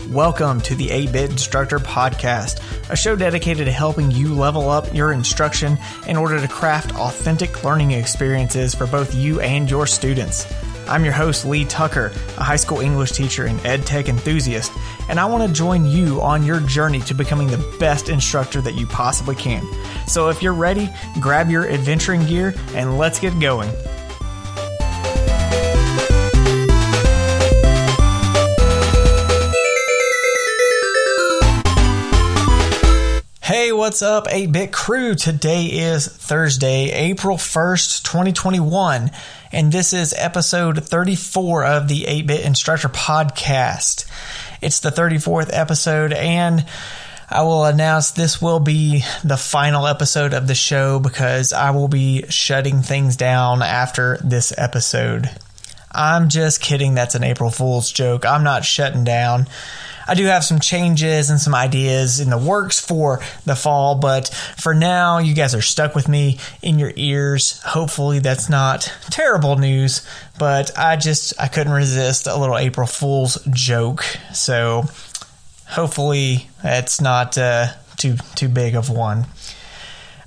Welcome to the 8-Bit Instructor Podcast, a show dedicated to helping you level up your instruction in order to craft authentic learning experiences for both you and your students. I'm your host, Lee Tucker, a high school English teacher and ed tech enthusiast, and I want to join you on your journey to becoming the best instructor that you possibly can. So if you're ready, grab your adventuring gear and let's get going. Hey, what's up, 8-Bit crew? Today is Thursday, April 1st, 2021, and this is episode 34 of the 8-Bit Instructor Podcast. It's the 34th episode, and I will announce this will be the final episode of the show because I will be shutting things down after this episode. I'm just kidding. That's an April Fool's joke. I'm not shutting down. I do have some changes and some ideas in the works for the fall, but for now, you guys are stuck with me in your ears. Hopefully that's not terrible news, but I couldn't resist a little April Fool's joke. So hopefully that's not too big of one.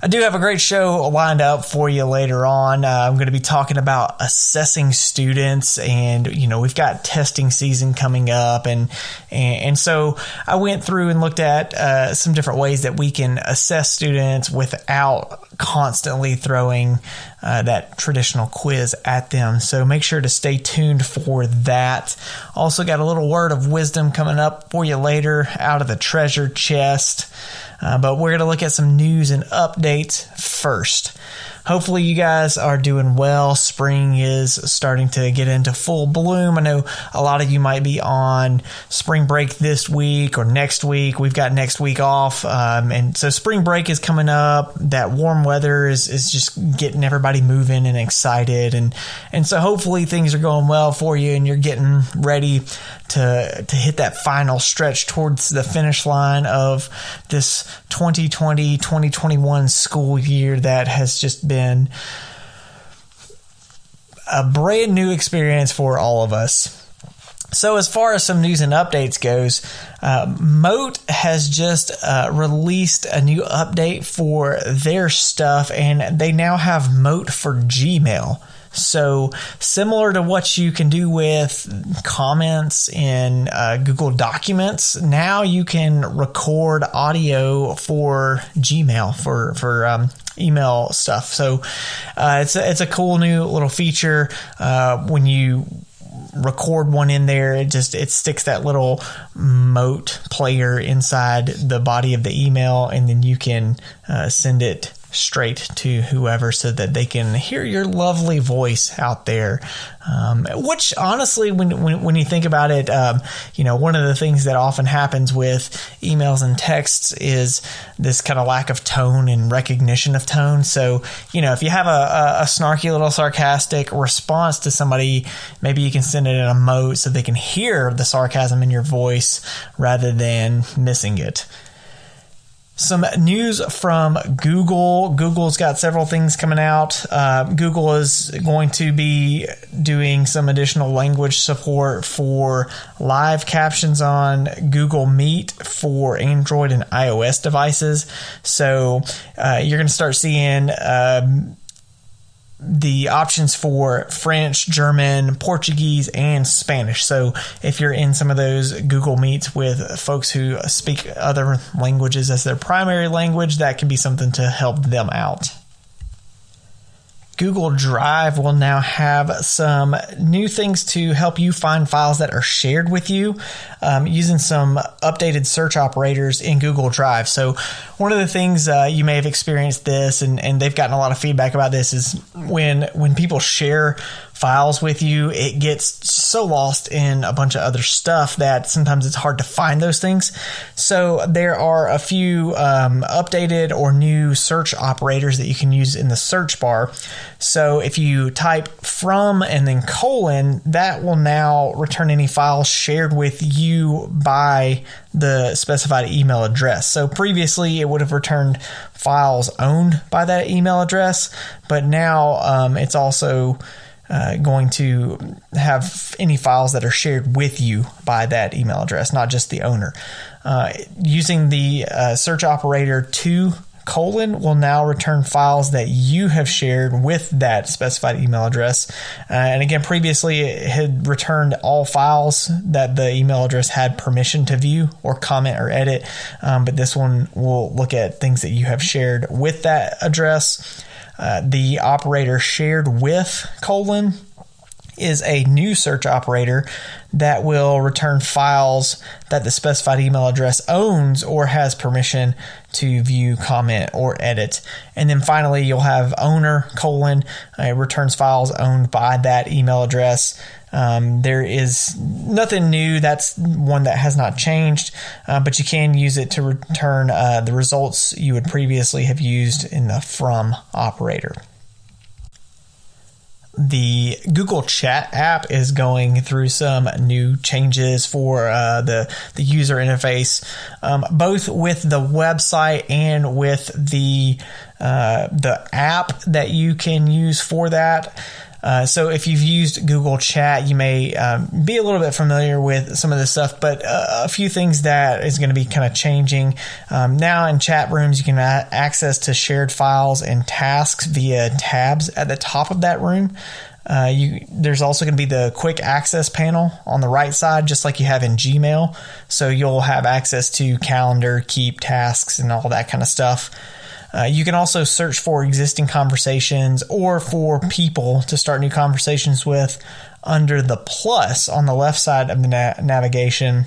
I do have a great show lined up for you later on. I'm going to be talking about assessing students, and we've got testing season coming up, and so I went through and looked at some different ways that we can assess students without constantly throwing that traditional quiz at them. So make sure to stay tuned for that. Also got a little word of wisdom coming up for you later out of the treasure chest. But we're going to look at some news and updates first. Hopefully you guys are doing well. Spring is starting to get into full bloom. I know a lot of you might be on spring break this week or next week. We've got next week off. And so spring break is coming up. That warm weather is just getting everybody moving and excited. And so hopefully things are going well for you and you're getting ready to hit that final stretch towards the finish line of this 2020-2021 school year that has just been a brand new experience for all of us. So as far as some news and updates goes, Mote has just released a new update for their stuff, and they now have Mote for Gmail. So similar to what you can do with comments in Google Documents, now you can record audio for Gmail for email stuff. So it's a cool new little feature. When you record one in there, it sticks that little Mote player inside the body of the email, and then you can send it straight to whoever so that they can hear your lovely voice out there. Which honestly, when you think about it, one of the things that often happens with emails and texts is this kind of lack of tone and recognition of tone. So, if you have a snarky little sarcastic response to somebody, maybe you can send it in a Mote so they can hear the sarcasm in your voice rather than missing it. Some news from Google. Google's got several things coming out. Google is going to be doing some additional language support for live captions on Google Meet for Android and iOS devices. So you're going to start seeing the options for French, German, Portuguese, and Spanish. So if you're in some of those Google Meets with folks who speak other languages as their primary language, that can be something to help them out. Google Drive will now have some new things to help you find files that are shared with you using some updated search operators in Google Drive. So one of the things you may have experienced this, and they've gotten a lot of feedback about this, is when people share files with you, it gets so lost in a bunch of other stuff that sometimes it's hard to find those things. So there are a few updated or new search operators that you can use in the search bar. So if you type from and then colon, that will now return any files shared with you by the specified email address. So previously it would have returned files owned by that email address, but now it's also going to have any files that are shared with you by that email address, not just the owner. Using the search operator to : will now return files that you have shared with that specified email address. And again, previously it had returned all files that the email address had permission to view or comment or edit. But this one will look at things that you have shared with that address. The operator shared with : is a new search operator that will return files that the specified email address owns or has permission to view, comment, or edit. And then finally, you'll have owner : returns files owned by that email address. There is nothing new. That's one that has not changed, but you can use it to return the results you would previously have used in the from operator. The Google Chat app is going through some new changes for the user interface, both with the website and with the app that you can use for that. So if you've used Google Chat, you may be a little bit familiar with some of this stuff, but a few things that is going to be kind of changing. Now in chat rooms, you can access to shared files and tasks via tabs at the top of that room. There's also going to be the quick access panel on the right side, just like you have in Gmail. So you'll have access to calendar, keep, tasks, and all that kind of stuff. You can also search for existing conversations or for people to start new conversations with under the plus on the left side of the navigation.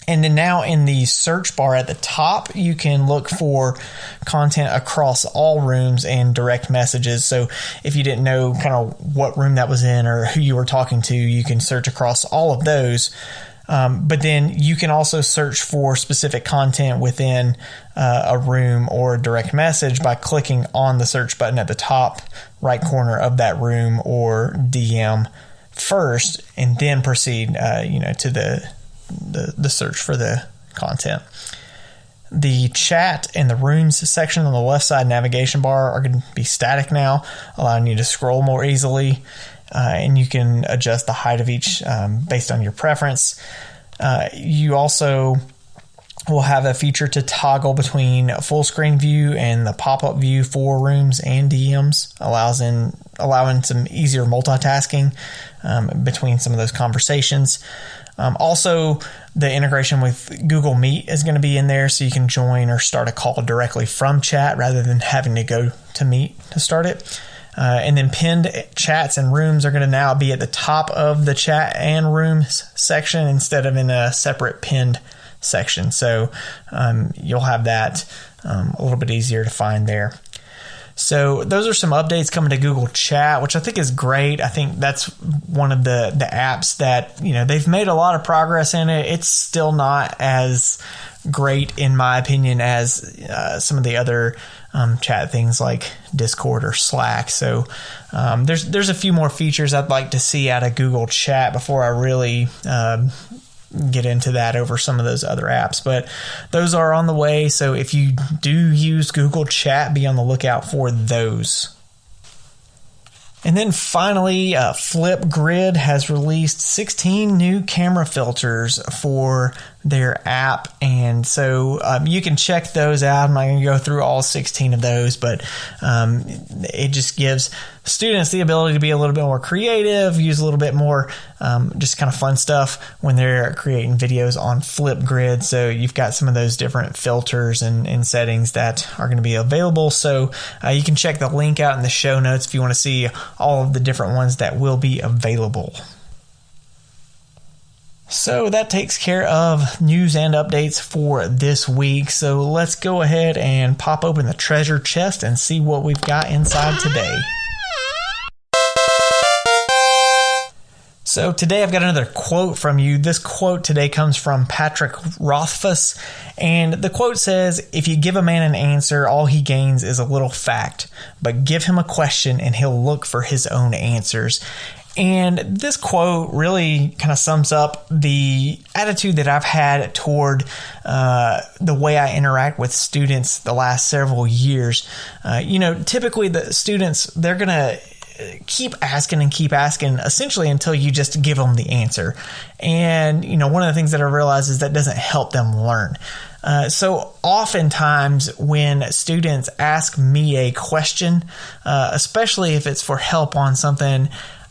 And then now in the search bar at the top, you can look for content across all rooms and direct messages. So if you didn't know kind of what room that was in or who you were talking to, you can search across all of those. But then you can also search for specific content within a room or a direct message by clicking on the search button at the top right corner of that room or DM first, and then proceed to the search for the content. The chat and the rooms section on the left side navigation bar are going to be static now, allowing you to scroll more easily. And you can adjust the height of each based on your preference. You also will have a feature to toggle between full screen view and the pop-up view for rooms and DMs, allowing some easier multitasking between some of those conversations. Also, the integration with Google Meet is going to be in there, so you can join or start a call directly from chat rather than having to go to Meet to start it. And then pinned chats and rooms are going to now be at the top of the chat and rooms section instead of in a separate pinned section. So you'll have that a little bit easier to find there. So those are some updates coming to Google Chat, which I think is great. I think that's one of the apps that, they've made a lot of progress in it. It's still not as great, in my opinion, as some of the other chat things like Discord or Slack. So there's a few more features I'd like to see out of Google Chat before I really get into that over some of those other apps, but those are on the way. So if you do use Google Chat, be on the lookout for those. And then finally, Flipgrid has released 16 new camera filters for their app. And so you can check those out. I'm not going to go through all 16 of those, but it just gives students the ability to be a little bit more creative, use a little bit more just kind of fun stuff when they're creating videos on Flipgrid. So you've got some of those different filters and settings that are going to be available. So you can check the link out in the show notes if you want to see all of the different ones that will be available. So that takes care of news and updates for this week. So let's go ahead and pop open the treasure chest and see what we've got inside today. So today I've got another quote from you. This quote today comes from Patrick Rothfuss, and the quote says, "If you give a man an answer, all he gains is a little fact, but give him a question and he'll look for his own answers." And this quote really kind of sums up the attitude that I've had toward the way I interact with students the last several years. Typically the students, they're going to keep asking essentially until you just give them the answer. And, one of the things that I realize is that doesn't help them learn. So oftentimes when students ask me a question, especially if it's for help on something,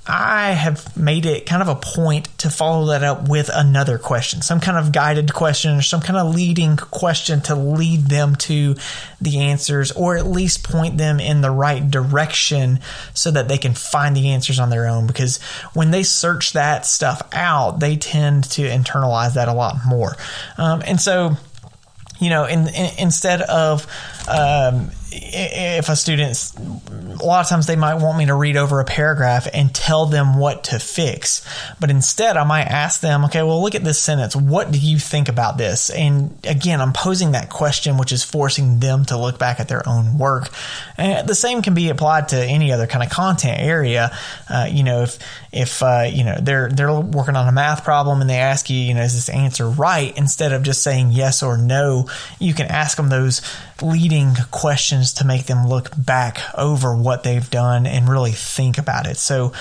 I have made it kind of a point to follow that up with another question, some kind of guided question or some kind of leading question to lead them to the answers, or at least point them in the right direction so that they can find the answers on their own. Because when they search that stuff out, they tend to internalize that a lot more. And so, instead of if a student, a lot of times they might want me to read over a paragraph and tell them what to fix. But instead, I might ask them, okay, well, look at this sentence. What do you think about this? And again, I'm posing that question, which is forcing them to look back at their own work. And the same can be applied to any other kind of content area. If they're working on a math problem and they ask you, is this answer right? Instead of just saying yes or no, you can ask them those leading questions to make them look back over what they've done and really think about it. So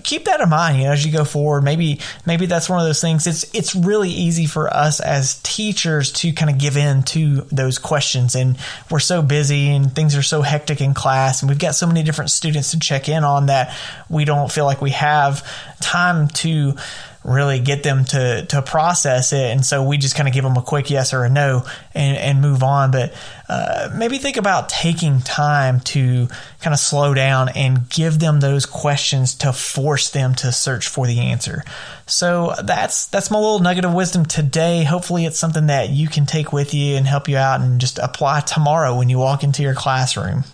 keep that in mind, as you go forward. Maybe that's one of those things. It's really easy for us as teachers to kind of give in to those questions, and we're so busy and things are so hectic in class, and we've got so many different students to check in on that we don't feel like we have time to really get them to process it. And so we just kind of give them a quick yes or a no and move on. But maybe think about taking time to kind of slow down and give them those questions to force them to search for the answer. So that's my little nugget of wisdom today. Hopefully it's something that you can take with you and help you out and just apply tomorrow when you walk into your classroom.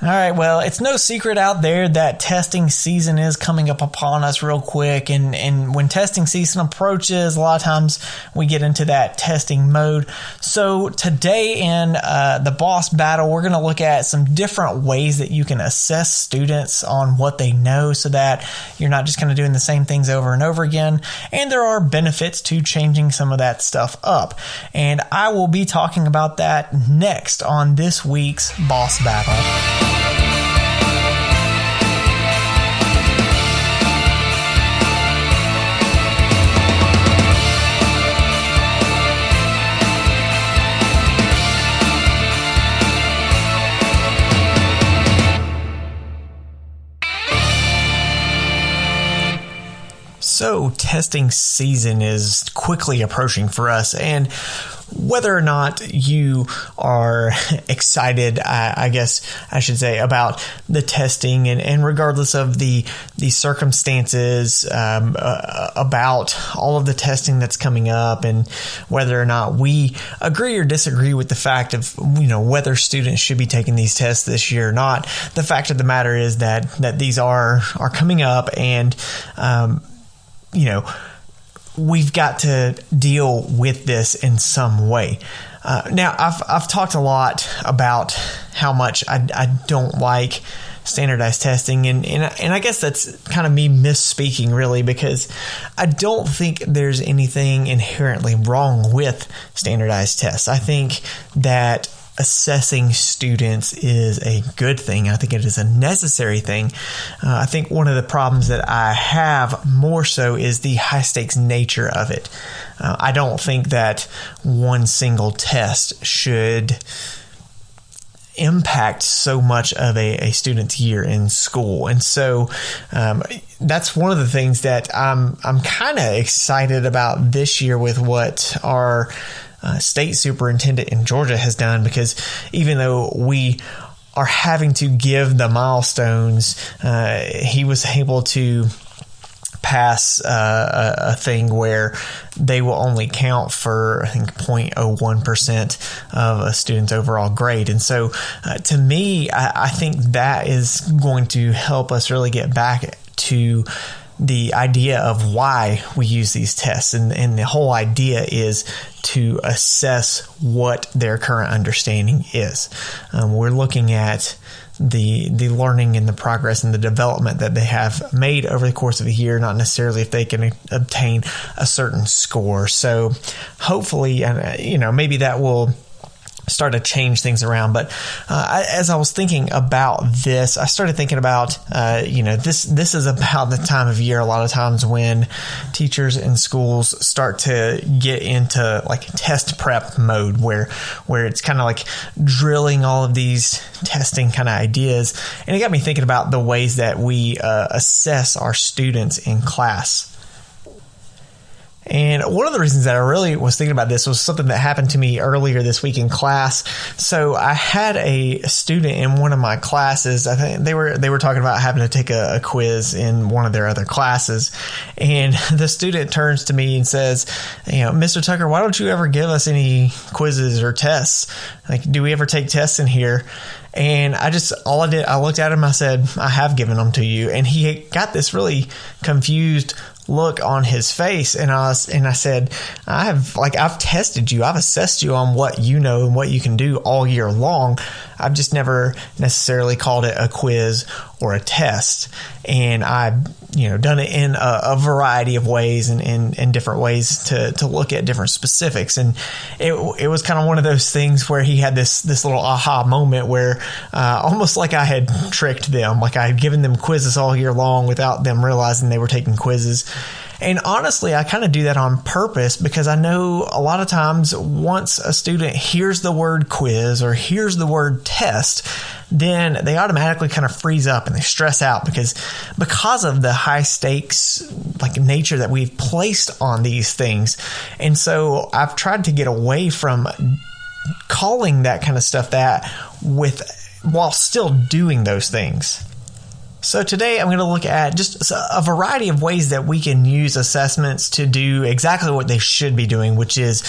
All right, well, it's no secret out there that testing season is coming up upon us real quick. And when testing season approaches, a lot of times we get into that testing mode. So today in the boss battle, we're going to look at some different ways that you can assess students on what they know so that you're not just kind of doing the same things over and over again. And there are benefits to changing some of that stuff up. And I will be talking about that next on this week's boss battle. So testing season is quickly approaching for us, and whether or not you are excited, I guess I should say, about the testing and regardless of the circumstances about all of the testing that's coming up, and whether or not we agree or disagree with the fact of whether students should be taking these tests this year or not, the fact of the matter is that these are coming up, and we've got to deal with this in some way. Now, I've talked a lot about how much I don't like standardized testing, and I guess that's kind of me misspeaking, really, because I don't think there's anything inherently wrong with standardized tests. I think that assessing students is a good thing. I think it is a necessary thing. I think one of the problems that I have more so is the high stakes nature of it. I don't think that one single test should impact so much of a student's year in school. And so that's one of the things that I'm kind of excited about this year with what our state superintendent in Georgia has done, because even though we are having to give the milestones, he was able to pass a thing where they will only count for, I think, 0.01% of a student's overall grade. And so to me, I think that is going to help us really get back to the idea of why we use these tests. And the whole idea is to assess what their current understanding is. We're looking at the learning and the progress and the development that they have made over the course of a year, not necessarily if they can obtain a certain score. So hopefully, maybe that will start to change things around. But as I was thinking about this, I started thinking about, this is about the time of year a lot of times when teachers in schools start to get into like test prep mode where it's kind of like drilling all of these testing kind of ideas. And it got me thinking about the ways that we assess our students in class. And one of the reasons that I really was thinking about this was something that happened to me earlier this week in class. So I had a student in one of my classes. I think they were talking about having to take a quiz in one of their other classes. And the student turns to me and says, Mr. Tucker, why don't you ever give us any quizzes or tests? Like, do we ever take tests in here? And I looked at him, I said, I have given them to you. And he got this really confused look on his face, and I said, I've tested you, I've assessed you on what you know and what you can do all year long. I've just never necessarily called it a quiz or a test, and I've done it in a variety of ways and in different ways to look at different specifics. And it was kind of one of those things where he had this little aha moment where almost like I had tricked them, like I had given them quizzes all year long without them realizing they were taking quizzes. And honestly, I kind of do that on purpose because I know a lot of times once a student hears the word quiz or hears the word test, then they automatically kind of freeze up and they stress out because of the high stakes like nature that we've placed on these things. And so I've tried to get away from calling that kind of stuff while still doing those things. So today I'm going to look at just a variety of ways that we can use assessments to do exactly what they should be doing, which is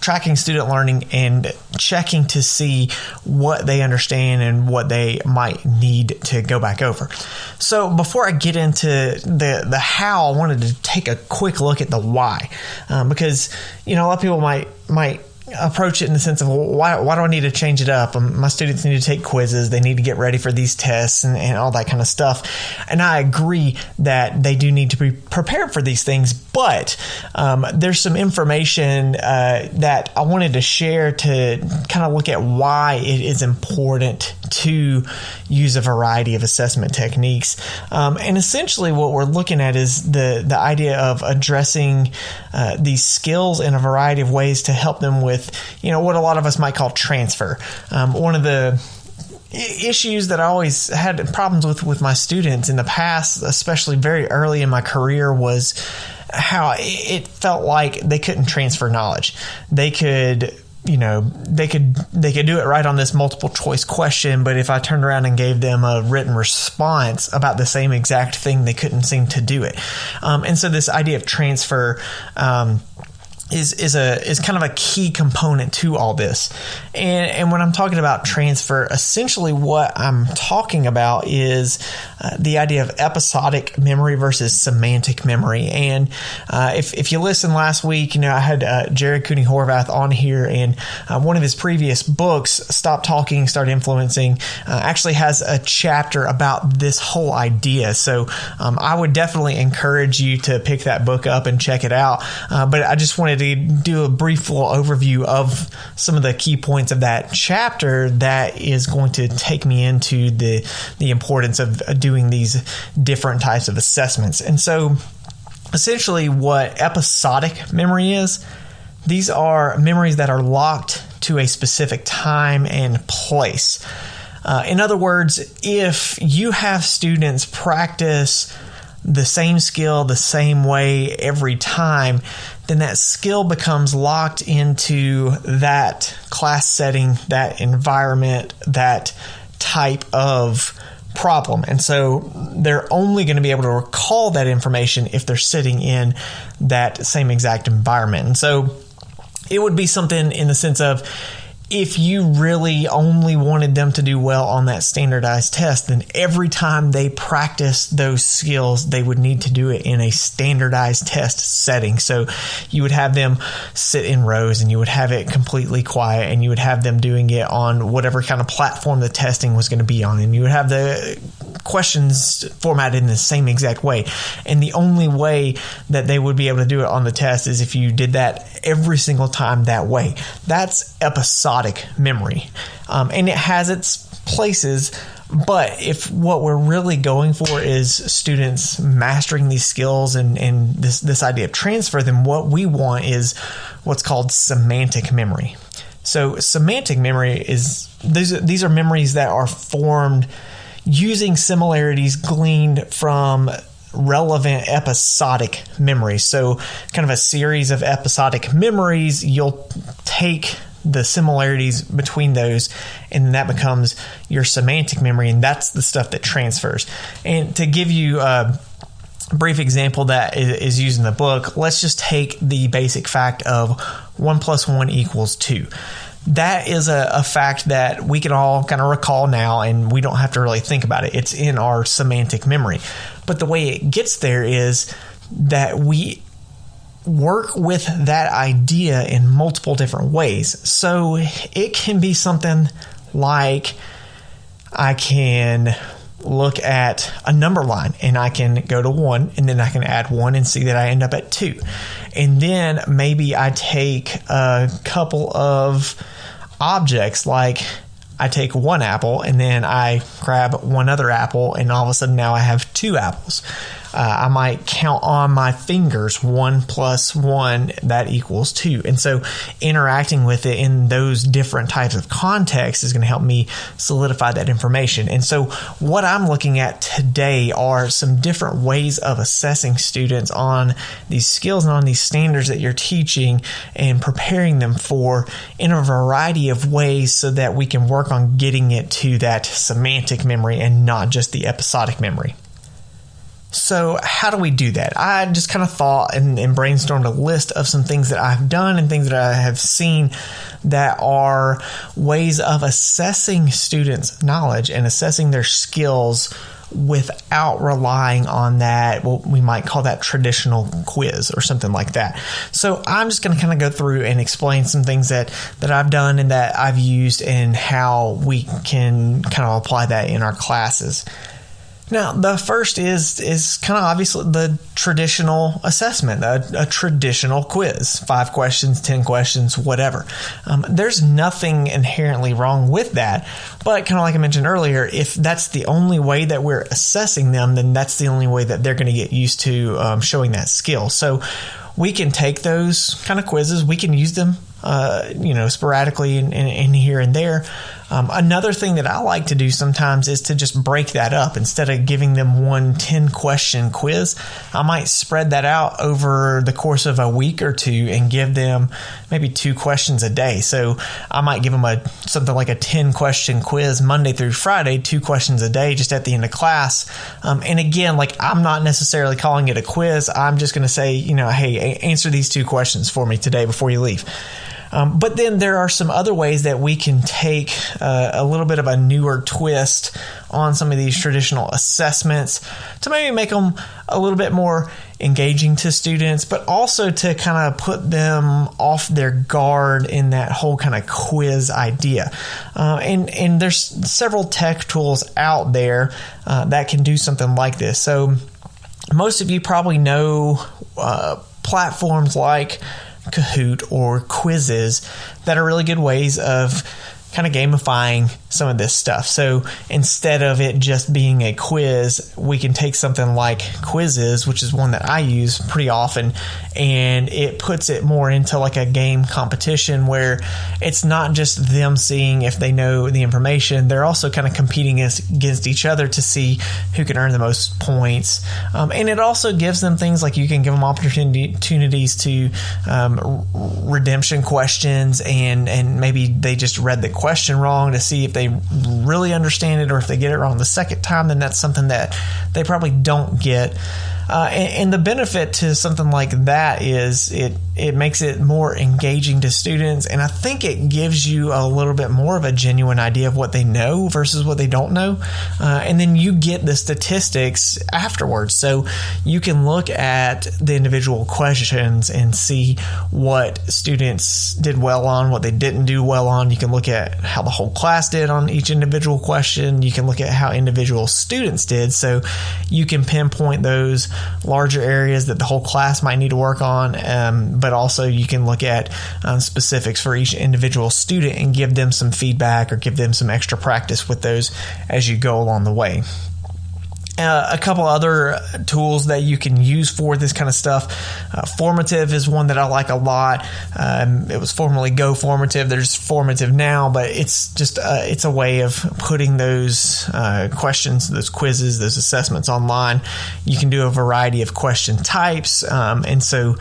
tracking student learning and checking to see what they understand and what they might need to go back over. So before I get into the how, I wanted to take a quick look at the why, because a lot of people might approach it in the sense of, well, why do I need to change it up? My students need to take quizzes. They need to get ready for these tests and all that kind of stuff. And I agree that they do need to be prepared for these things. But there's some information that I wanted to share to kind of look at why it is important to use a variety of assessment techniques. And essentially what we're looking at is the idea of addressing these skills in a variety of ways to help them with, what a lot of us might call transfer. One of the issues that I always had problems with my students in the past, especially very early in my career, was how it felt like they couldn't transfer knowledge. They could they could do it right on this multiple choice question, but if I turned around and gave them a written response about the same exact thing, they couldn't seem to do it. And so this idea of transfer is kind of a key component to all this. And when I'm talking about transfer, essentially what I'm talking about is the idea of episodic memory versus semantic memory. And if you listened last week, I had Jared Cooney Horvath on here, and one of his previous books, Stop Talking, Start Influencing, actually has a chapter about this whole idea. So I would definitely encourage you to pick that book up and check it out. But I just wanted to do a brief little overview of some of the key points of that chapter that is going to take me into the importance of doing these different types of assessments. And so essentially what episodic memory is, these are memories that are locked to a specific time and place. In other words, if you have students practice the same skill the same way every time, then that skill becomes locked into that class setting, that environment, that type of problem. And so they're only going to be able to recall that information if they're sitting in that same exact environment. And so it would be something in the sense of, if you really only wanted them to do well on that standardized test, then every time they practice those skills, they would need to do it in a standardized test setting. So you would have them sit in rows, and you would have it completely quiet, and you would have them doing it on whatever kind of platform the testing was going to be on. And you would have the questions formatted in the same exact way. And the only way that they would be able to do it on the test is if you did that every single time that way. That's episodic memory. And it has its places. But if what we're really going for is students mastering these skills and this idea of transfer, then what we want is what's called semantic memory. So semantic memory is these are memories that are formed using similarities gleaned from relevant episodic memories. So kind of a series of episodic memories, you'll take the similarities between those, and that becomes your semantic memory, and that's the stuff that transfers. And to give you a brief example that is used in the book, let's just take the basic fact of 1 + 1 = 2. That is a fact that we can all kind of recall now, and we don't have to really think about it. It's in our semantic memory. But the way it gets there is that we work with that idea in multiple different ways. So it can be something like I can look at a number line and I can go to 1 and then I can add 1 and see that I end up at 2. And then maybe I take a couple of objects, like I take 1 apple and then I grab 1 other apple, and all of a sudden now I have 2 apples. I might count on my fingers 1 + 1 that equals 2. And so interacting with it in those different types of contexts is going to help me solidify that information. And so what I'm looking at today are some different ways of assessing students on these skills and on these standards that you're teaching and preparing them for in a variety of ways so that we can work on getting it to that semantic memory and not just the episodic memory. So how do we do that? I just kind of thought and brainstormed a list of some things that I've done and things that I have seen that are ways of assessing students' knowledge and assessing their skills without relying on that, well, we might call that traditional quiz or something like that. So I'm just going to kind of go through and explain some things that I've done and that I've used and how we can kind of apply that in our classes. Now, the first is kind of obviously the traditional assessment, a traditional quiz, 5 questions, 10 questions, whatever. There's nothing inherently wrong with that, but kind of like I mentioned earlier, if that's the only way that we're assessing them, then that's the only way that they're going to get used to showing that skill. So we can take those kind of quizzes, we can use them sporadically and here and there. Another thing that I like to do sometimes is to just break that up. Instead of giving them one 10-question quiz, I might spread that out over the course of a week or 2 and give them maybe 2 questions a day. So I might give them something like a 10-question quiz Monday through Friday, 2 questions a day just at the end of class. And again, like I'm not necessarily calling it a quiz. I'm just going to say, hey, answer these 2 questions for me today before you leave. But then there are some other ways that we can take a little bit of a newer twist on some of these traditional assessments to maybe make them a little bit more engaging to students, but also to kind of put them off their guard in that whole kind of quiz idea. And there's several tech tools out there that can do something like this. So most of you probably know platforms like Kahoot or quizzes that are really good ways of kind of gamifying some of this stuff. So instead of it just being a quiz, we can take something like Quizzes, which is one that I use pretty often, and it puts it more into like a game competition where it's not just them seeing if they know the information. They're also kind of competing against each other to see who can earn the most points. And it also gives them things like you can give them opportunities to redemption questions, and maybe they just read the question wrong to see if they really understand it, or if they get it wrong the second time, then that's something that they probably don't get. And the benefit to something like that is it makes it more engaging to students, and I think it gives you a little bit more of a genuine idea of what they know versus what they don't know. And then you get the statistics afterwards, so you can look at the individual questions and see what students did well on, what they didn't do well on. You can look at how the whole class did on each individual question. You can look at how individual students did, so you can pinpoint those larger areas that the whole class might need to work on, but also you can look at specifics for each individual student and give them some feedback or give them some extra practice with those as you go along the way. A couple other tools that you can use for this kind of stuff. Formative is one that I like a lot. It was formerly Go Formative. There's Formative now, but it's just it's a way of putting those questions, those quizzes, those assessments online. You can do a variety of question types, and so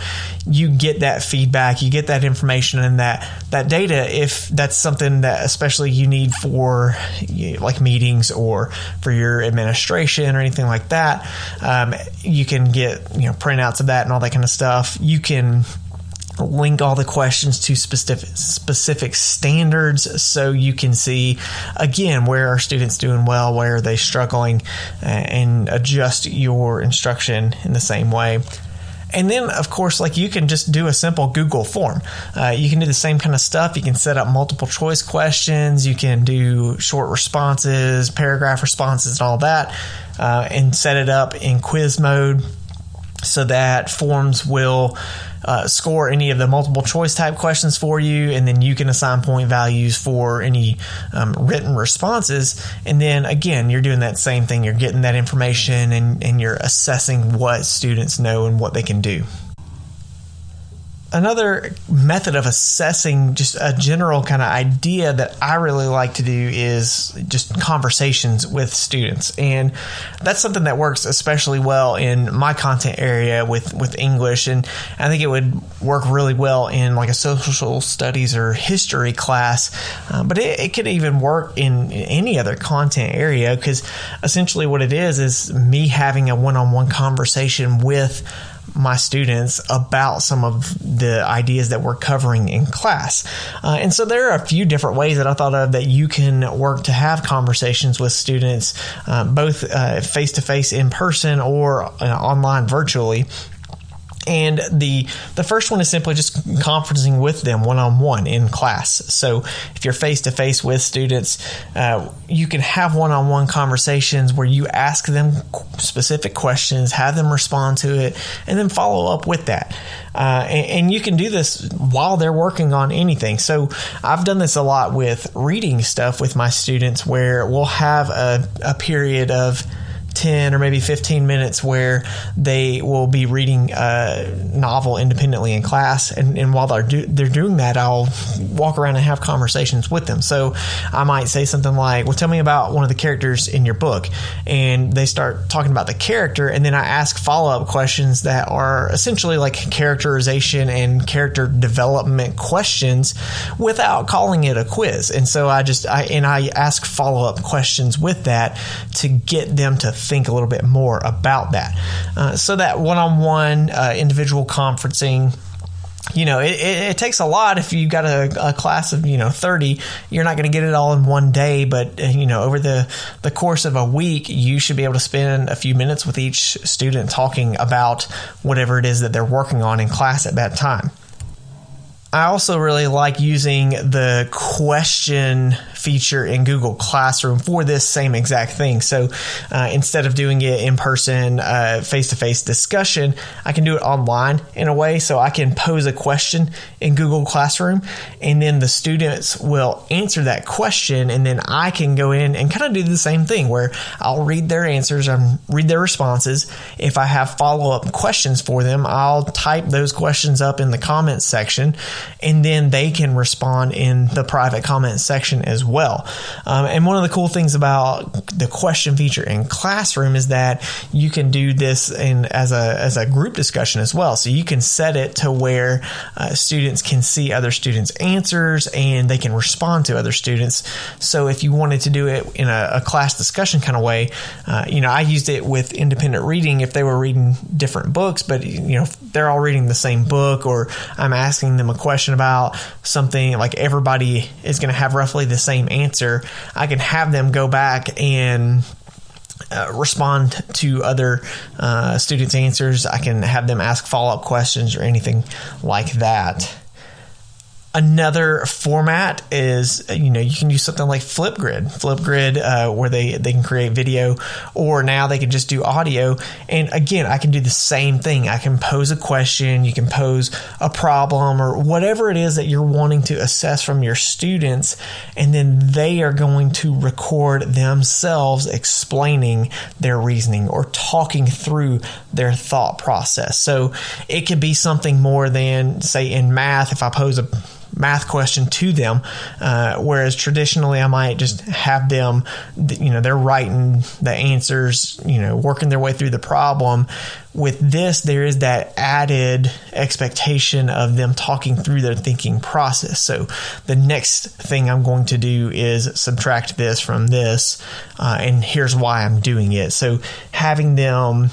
you get that feedback, you get that information and that data if that's something that especially you need for like meetings or for your administration or anything like that. You can get printouts of that and all that kind of stuff. You can link all the questions to specific standards, so you can see again where are students doing well, where are they struggling, and adjust your instruction in the same way. And then, of course, like you can just do a simple Google form. You can do the same kind of stuff. You can set up multiple choice questions. You can do short responses, paragraph responses, and all that, and set it up in quiz mode so that forms will score any of the multiple choice type questions for you, and then you can assign point values for any written responses. And then again, you're doing that same thing. You're getting that information and you're assessing what students know and what they can do. Another method of assessing just a general kind of idea that I really like to do is just conversations with students. And that's something that works especially well in my content area with English. And I think it would work really well in like a social studies or history class. But it could even work in any other content area, because essentially what it is me having a one-on-one conversation with my students about some of the ideas that we're covering in class. And so there are a few different ways that I thought of that you can work to have conversations with students, both face-to-face in person or online virtually. And the first one is simply just conferencing with them one-on-one in class. So if you're face-to-face with students, you can have one-on-one conversations where you ask them specific questions, have them respond to it, and then follow up with that. And you can do this while they're working on anything. So I've done this a lot with reading stuff with my students, where we'll have a period of 10 or maybe 15 minutes where they will be reading a novel independently in class, and while they're doing that, I'll walk around and have conversations with them. So I might say something like, well, tell me about one of the characters in your book, and they start talking about the character, and then I ask follow-up questions that are essentially like characterization and character development questions without calling it a quiz. And so I ask follow-up questions with that to get them to think a little bit more about that. So that one-on-one individual conferencing, it takes a lot. If you've got a class of 30, you're not going to get it all in one day, but over the course of a week, you should be able to spend a few minutes with each student talking about whatever it is that they're working on in class at that time. I also really like using the question feature in Google Classroom for this same exact thing. So instead of doing it in person, face-to-face discussion, I can do it online in a way. So I can pose a question in Google Classroom, and then the students will answer that question, and then I can go in and kind of do the same thing where I'll read their answers and read their responses. If I have follow-up questions for them, I'll type those questions up in the comments section, and then they can respond in the private comments section as well. well. And one of the cool things about the question feature in Classroom is that you can do this as a group discussion as well. So you can set it to where students can see other students' answers and they can respond to other students. So if you wanted to do it in a class discussion kind of way, I used it with independent reading if they were reading different books, but they're all reading the same book, or I'm asking them a question about something like everybody is going to have roughly the same answer. I can have them go back and respond to other students' answers. I can have them ask follow-up questions or anything like that. Another format is, you can use something like Flipgrid, where they can create video, or now they can just do audio. And again, I can do the same thing. I can pose a question, you can pose a problem, or whatever it is that you're wanting to assess from your students, and then they are going to record themselves explaining their reasoning or talking through their thought process. So it could be something more than, say, in math, if I pose a math question to them, whereas traditionally I might just have them, they're writing the answers, working their way through the problem. With this, there is that added expectation of them talking through their thinking process. So the next thing I'm going to do is subtract this from this, and here's why I'm doing it. So having them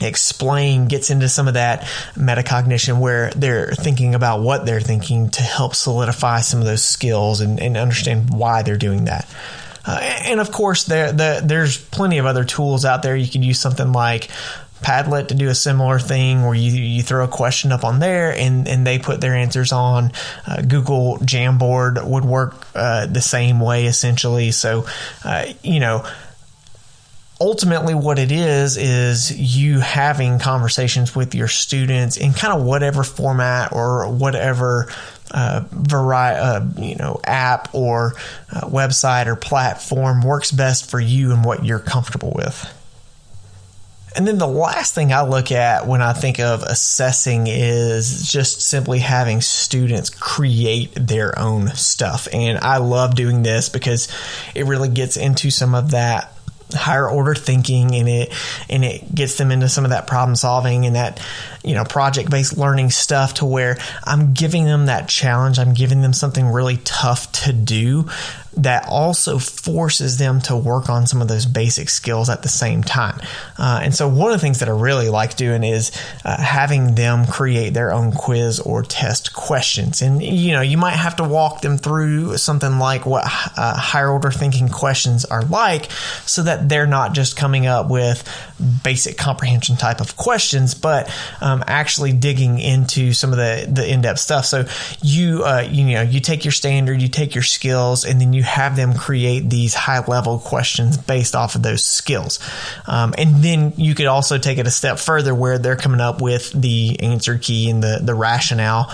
explain gets into some of that metacognition where they're thinking about what they're thinking to help solidify some of those skills and understand why they're doing that. And of course, there's plenty of other tools out there. You can use something like Padlet to do a similar thing where you throw a question up on there and they put their answers on. Google Jamboard would work the same way essentially. So, ultimately what it is you having conversations with your students in kind of whatever format or whatever app or website or platform works best for you and what you're comfortable with. And then the last thing I look at when I think of assessing is just simply having students create their own stuff. And I love doing this because it really gets into some of that higher order thinking, and it gets them into some of that problem solving and that project-based learning stuff, to where I'm giving them that challenge. I'm giving them something really tough to do that also forces them to work on some of those basic skills at the same time. And so one of the things that I really like doing is having them create their own quiz or test questions. And, you might have to walk them through something like what higher order thinking questions are like, so that they're not just coming up with basic comprehension type of questions, but actually digging into some of the in-depth stuff. So you take your standard, you take your skills, and then you have them create these high-level questions based off of those skills. And then you could also take it a step further where they're coming up with the answer key and the rationale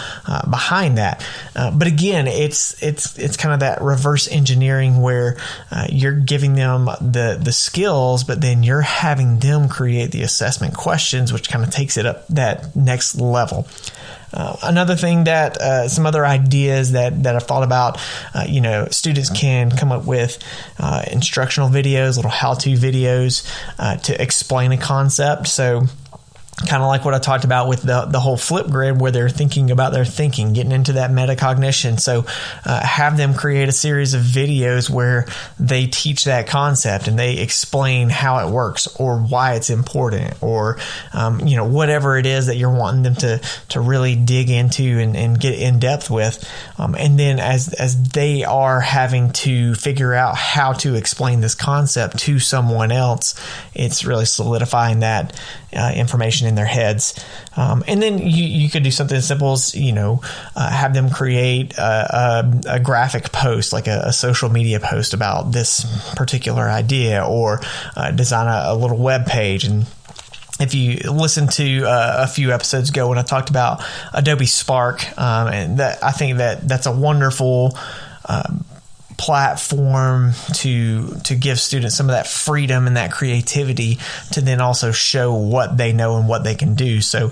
behind that. But again, it's kind of that reverse engineering where you're giving them the skills, but then you're having them create the assessment questions, which kind of takes it up that next level. Another thing that some other ideas that I've thought about, students can come up with instructional videos, little how-to videos to explain a concept. So kind of like what I talked about with the whole Flipgrid, where they're thinking about their thinking, getting into that metacognition. So have them create a series of videos where they teach that concept and they explain how it works or why it's important, or whatever it is that you're wanting them to really dig into and get in depth with. And then as they are having to figure out how to explain this concept to someone else, it's really solidifying that information in their heads. And then you could do something as simple as, have them create a graphic post, like a social media post about this particular idea, or design a little web page. And if you listen to a few episodes ago when I talked about Adobe Spark, and that I think that's a wonderful platform to give students some of that freedom and that creativity to then also show what they know and what they can do. So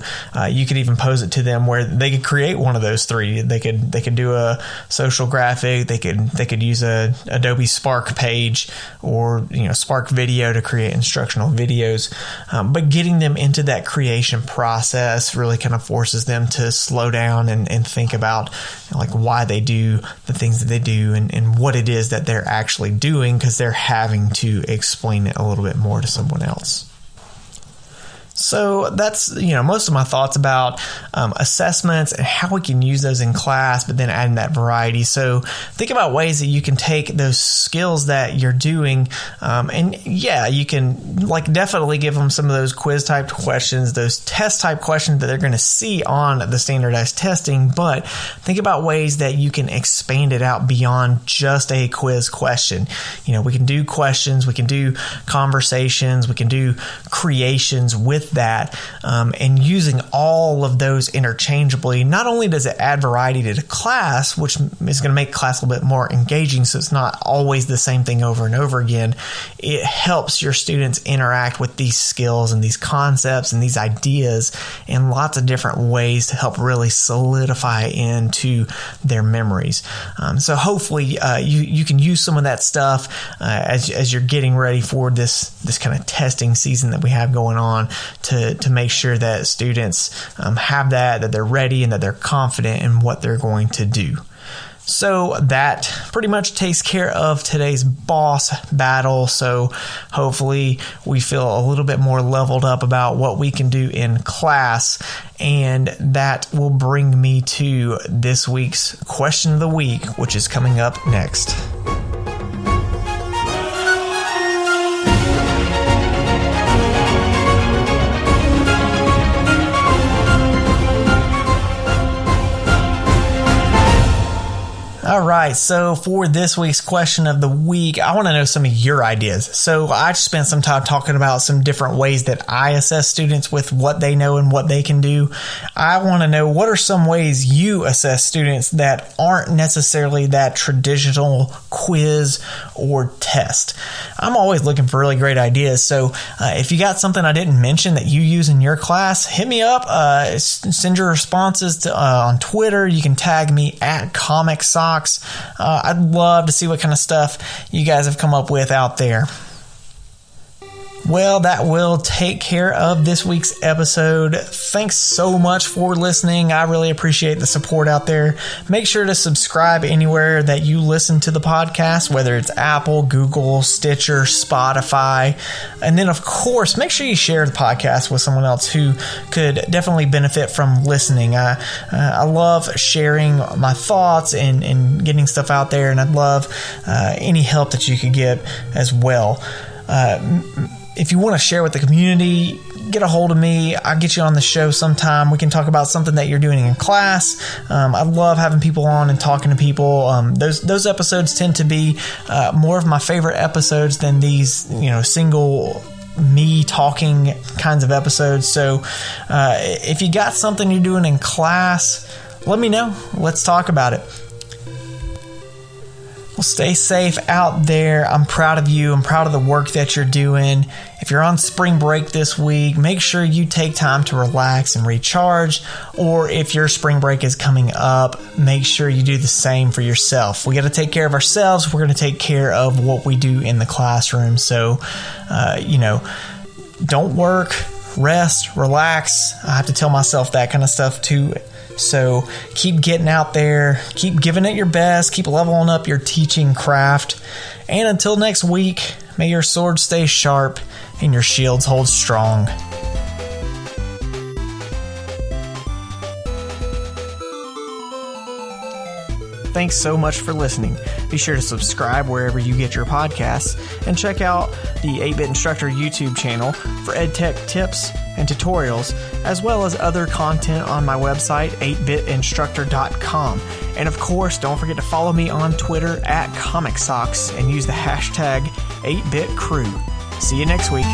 you could even pose it to them where they could create one of those three. They could do a social graphic. They could use a Adobe Spark page or Spark Video to create instructional videos. But getting them into that creation process really kind of forces them to slow down and think about like why they do the things that they do and what it is that they're actually doing, because they're having to explain it a little bit more to someone else. So that's, most of my thoughts about assessments and how we can use those in class, but then adding that variety. So think about ways that you can take those skills that you're doing. You can definitely give them some of those quiz type questions, those test type questions that they're going to see on the standardized testing. But think about ways that you can expand it out beyond just a quiz question. We can do questions, we can do conversations, we can do creations with that, and using all of those interchangeably. Not only does it add variety to the class, which is going to make class a little bit more engaging, so it's not always the same thing over and over again, it helps your students interact with these skills and these concepts and these ideas in lots of different ways to help really solidify into their memories. So hopefully you can use some of that stuff as you're getting ready for this kind of testing season that we have going on, to make sure that students have that they're ready and that they're confident in what they're going to do. So that pretty much takes care of today's boss battle. So hopefully we feel a little bit more leveled up about what we can do in class. And that will bring me to this week's question of the week, which is coming up next. All right, so for this week's question of the week, I want to know some of your ideas. So I just spent some time talking about some different ways that I assess students with what they know and what they can do. I want to know, what are some ways you assess students that aren't necessarily that traditional quiz or test? I'm always looking for really great ideas. So if you got something I didn't mention that you use in your class, hit me up. Send your responses on Twitter. You can tag me at Comic Socks. I'd love to see what kind of stuff you guys have come up with out there. Well, that will take care of this week's episode. Thanks so much for listening. I really appreciate the support out there. Make sure to subscribe anywhere that you listen to the podcast, whether it's Apple, Google, Stitcher, Spotify. And then, of course, make sure you share the podcast with someone else who could definitely benefit from listening. I love sharing my thoughts and getting stuff out there, and I'd love any help that you could get as well. If you want to share with the community, get a hold of me. I'll get you on the show sometime. We can talk about something that you're doing in class. I love having people on and talking to people. Those episodes tend to be more of my favorite episodes than these, single me talking kinds of episodes. So if you got something you're doing in class, let me know. Let's talk about it. Well, stay safe out there. I'm proud of you. I'm proud of the work that you're doing. If you're on spring break this week, make sure you take time to relax and recharge. Or if your spring break is coming up, make sure you do the same for yourself. We got to take care of ourselves. We're going to take care of what we do in the classroom. So, don't work, rest, relax. I have to tell myself that kind of stuff too. So keep getting out there, keep giving it your best, keep leveling up your teaching craft. And until next week, may your swords stay sharp and your shields hold strong. Thanks so much for listening. Be sure to subscribe wherever you get your podcasts and check out the 8-Bit Instructor YouTube channel for EdTech tips and tutorials, as well as other content on my website, 8bitinstructor.com. And of course, don't forget to follow me on Twitter at ComicSocks and use the hashtag 8BitCrew. See you next week.